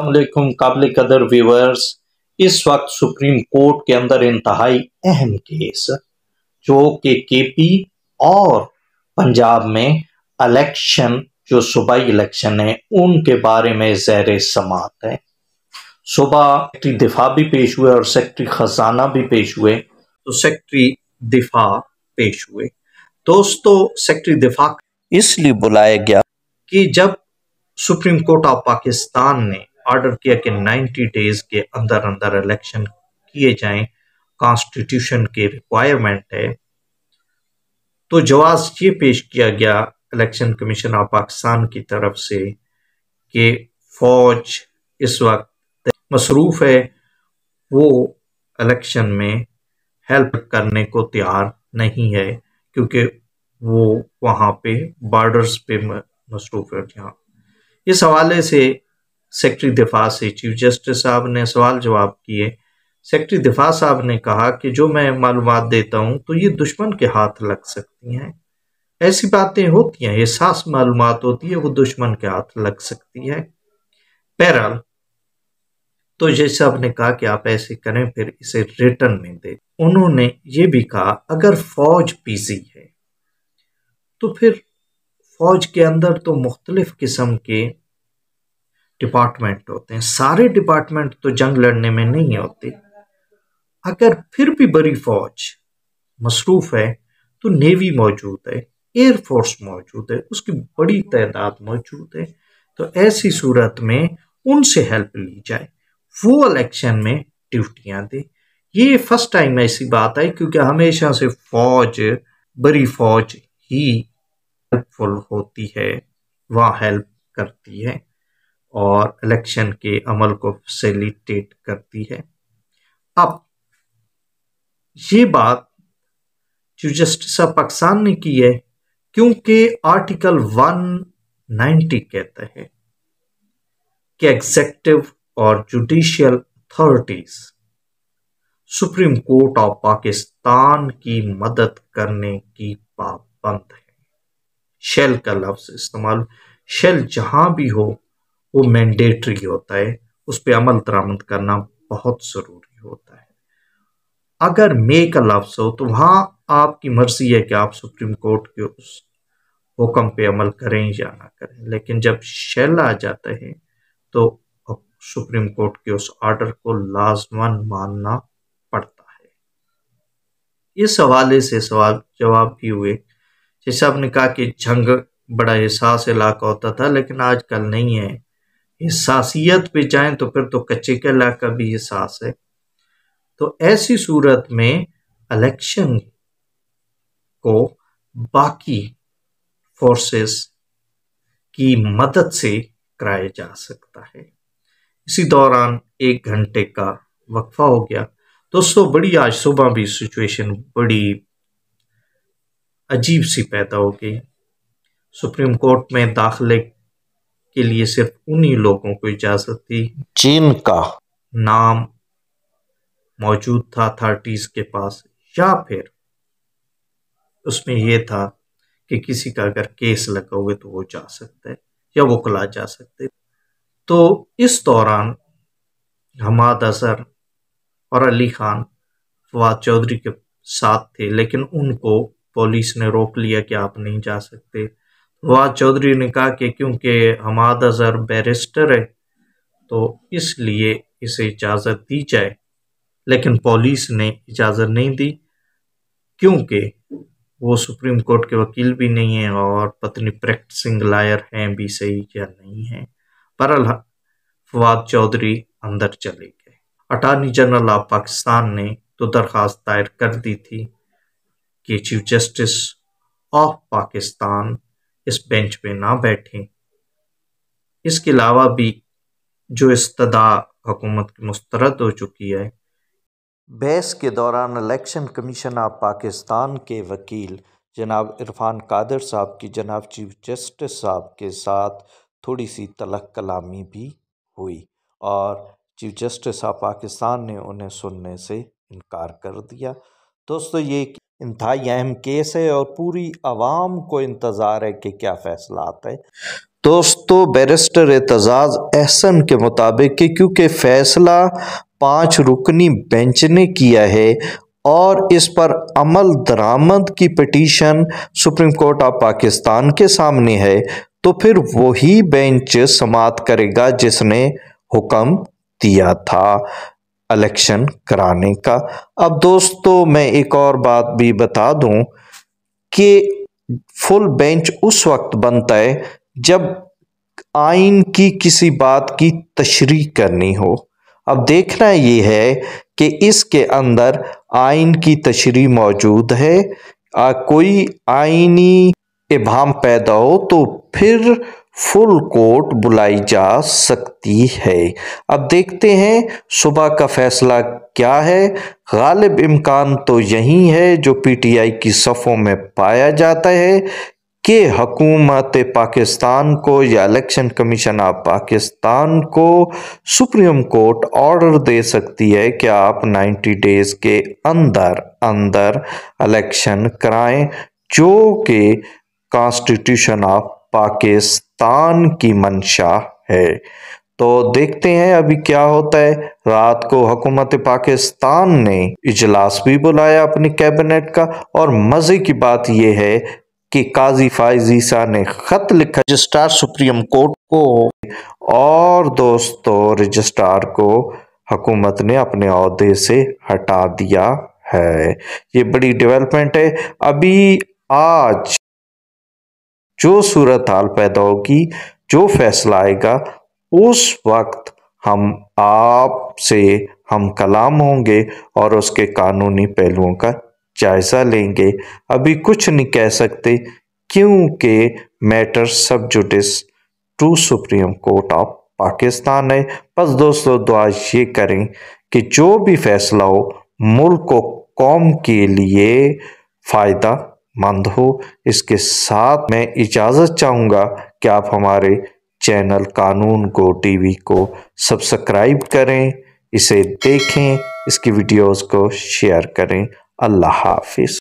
अलैकुम काबिल कदर व्यूअर्स। इस वक्त सुप्रीम कोर्ट के अंदर इंतहाई अहम केस जो कि केपी और पंजाब में इलेक्शन जो सूबाई इलेक्शन है उनके बारे में ज़ेर समात है। सुबह सेक्रेटरी दिफा भी पेश हुए और सेक्रेटरी खजाना भी पेश हुए। तो सेक्रेटरी दिफा पेश हुए। दोस्तों, सेक्रेटरी दिफा इसलिए बुलाया गया कि जब सुप्रीम कोर्ट ऑफ पाकिस्तान ने ऑर्डर किया कि 90 डेज के अंदर अंदर इलेक्शन किए जाएं, कॉन्स्टिट्यूशन की रिक्वायरमेंट है, तो जवाब ये पेश किया गया इलेक्शन कमीशन ऑफ पाकिस्तान की तरफ से कि फौज इस वक्त मसरूफ है, वो इलेक्शन में हेल्प करने को तैयार नहीं है क्योंकि वो वहाँ पे बॉर्डर्स पे मसरूफ है। यहाँ इस हवाले से सेक्रेटरी दिफा से चीफ जस्टिस साहब ने सवाल जवाब किए। सेक्रेटरी दिफा साहब ने कहा कि जो मैं मालूमात देता हूँ तो ये दुश्मन के हाथ लग सकती हैं, ऐसी बातें होती हैं, ये सास मालूमात होती है, वो दुश्मन के हाथ लग सकती है। बहरहाल तो जज साहब ने कहा कि आप ऐसे करें, फिर इसे रिटर्न में दे। उन्होंने ये भी कहा अगर फौज बिजी है तो फिर फौज के अंदर तो मुख्तलिफ किस्म के डिपार्टमेंट होते हैं, सारे डिपार्टमेंट तो जंग लड़ने में नहीं होते। अगर फिर भी बड़ी फौज मसरूफ है तो नेवी मौजूद है, एयरफोर्स मौजूद है, उसकी बड़ी तादाद मौजूद है, तो ऐसी सूरत में उनसे हेल्प ली जाए, वो इलेक्शन में ड्यूटियां दे। ये फर्स्ट टाइम ऐसी बात है क्योंकि हमेशा से फौज बड़ी फौज ही हेल्पफुल होती है, वहाँ हेल्प करती है और इलेक्शन के अमल को फैसिलिटेट करती है। अब ये बात चीफ जस्टिस ऑफ पाकिस्तान ने की है क्योंकि आर्टिकल 190 कहता है कि एग्जीक्यूटिव और judicial authorities supreme court of Pakistan की मदद करने की पाबंद है। शेल का लफ्ज इस्तेमाल, शेल जहां भी हो वो मैंडेटरी होता है, उस पर अमल दरामद करना बहुत ज़रूरी होता है। अगर मे का लफ्ज हो तो वहाँ आपकी मर्जी है कि आप सुप्रीम कोर्ट के उस हुक्म पे अमल करें या ना करें, लेकिन जब शेल आ जाता है तो सुप्रीम कोर्ट के उस ऑर्डर को लाजमन मानना पड़ता है। इस हवाले से सवाल जवाब भी हुए। जैसे आपने कहा कि जंग बड़ा एहसास इलाका होता था, लेकिन आजकल नहीं है। एहसासियत पे जाएं तो फिर तो कच्चे के इलाका भी एहसास है। तो ऐसी सूरत में इलेक्शन को बाकी फोर्सेस की मदद से कराया जा सकता है। इसी दौरान 1 घंटे का वक्फा हो गया। दोस्तों, बड़ी आज सुबह भी सिचुएशन बड़ी अजीब सी पैदा हो गई। सुप्रीम कोर्ट में दाखिले के लिए सिर्फ उन्हीं लोगों को इजाजत थी जिनका नाम मौजूद था अथॉरिटीज के पास, या फिर उसमें यह था कि किसी का अगर केस लगा हुए तो वो जा सकता है या वो वकला जा सकते। तो इस दौरान हमाद अजहर और अली खान फवाद चौधरी के साथ थे, लेकिन उनको पुलिस ने रोक लिया कि आप नहीं जा सकते। फवाद चौधरी ने कहा कि क्योंकि हमाद अजहर बैरिस्टर है तो इसलिए इसे इजाज़त दी जाए, लेकिन पुलिस ने इजाज़त नहीं दी क्योंकि वो सुप्रीम कोर्ट के वकील भी नहीं है और पत्नी प्रैक्टिसिंग लॉयर हैं भी सही या नहीं है। बहरहाल फवाद चौधरी अंदर चले गए। अटॉर्नी जनरल ऑफ पाकिस्तान ने तो दरख्वास्त दायर कर दी थी कि चीफ जस्टिस ऑफ पाकिस्तान इस बेंच पे ना बैठें। इसके अलावा भी जो इस्तदा हुकूमत की मुस्तरद हो चुकी है। बहस के दौरान इलेक्शन कमीशन ऑफ पाकिस्तान के वकील जनाब इरफान कादर साहब की जनाब चीफ जस्टिस साहब के साथ थोड़ी सी तलख कलामी भी हुई और चीफ जस्टिस ऑफ पाकिस्तान ने उन्हें सुनने से इनकार कर दिया। दोस्तों, ये एक इंतहाई अहम केस है और पूरी आवाम को इंतज़ार है कि क्या फ़ैसला आता है। دوستو بیرسٹر اعتزاز احسن کے مطابق کہ کیونکہ فیصلہ 5 رکنی بینچ نے کیا ہے اور اس پر عمل درآمد کی petition supreme Court of Pakistan کے سامنے ہے تو پھر وہی بینچ سماعت کرے گا جس نے حکم دیا تھا الیکشن کرانے کا۔ اب دوستو میں ایک اور بات بھی بتا دوں کہ فل بینچ اس وقت بنتا ہے جب آئین کی کسی بات کی تشریح کرنی ہو۔ اب دیکھنا یہ ہے کہ اس کے اندر آئین کی تشریح موجود ہے، کوئی آئینی ابہام پیدا ہو تو پھر فل کورٹ بلائی جا سکتی ہے۔ اب دیکھتے ہیں صبح کا فیصلہ کیا ہے۔ غالب امکان تو یہی ہے جو پی ٹی آئی کی صفوں میں پایا جاتا ہے کہ حکومت پاکستان کو یا الیکشن کمیشن آف پاکستان کو سپریم کورٹ آرڈر دے سکتی ہے کہ آپ 90 ڈیز کے اندر الیکشن کرائیں، جو کہ کانسٹیٹیوشن آف پاکستان کی منشا ہے۔ تو دیکھتے ہیں ابھی کیا ہوتا ہے۔ رات کو حکومت پاکستان نے اجلاس بھی بلایا اپنی کیبنٹ کا، اور مزے کی بات یہ ہے کہ قاضی فائز عیسیٰ نے خط لکھا رجسٹرار سپریم کورٹ کو، اور دوستو رجسٹرار کو حکومت نے اپنے عہدے سے ہٹا دیا ہے۔ یہ بڑی ڈیولپمنٹ ہے۔ ابھی آج جو صورتحال پیدا ہوگی، جو فیصلہ آئے گا، اس وقت ہم آپ سے ہم کلام ہوں گے اور اس کے قانونی پہلوؤں کا جائزہ لیں گے۔ ابھی کچھ نہیں کہہ سکتے کیونکہ matter sub judice to Supreme Court of Pakistan ہے۔ بس دوستو دعا یہ کریں کہ جو بھی فیصلہ ہو ملک و قوم کے لیے فائدہ مند ہو۔ اس کے ساتھ میں اجازت چاہوں گا کہ آپ ہمارے چینل قانون گو ٹی وی کو سبسکرائب کریں، اسے دیکھیں، اس کی ویڈیوز کو شیئر کریں۔ اللہ حافظ۔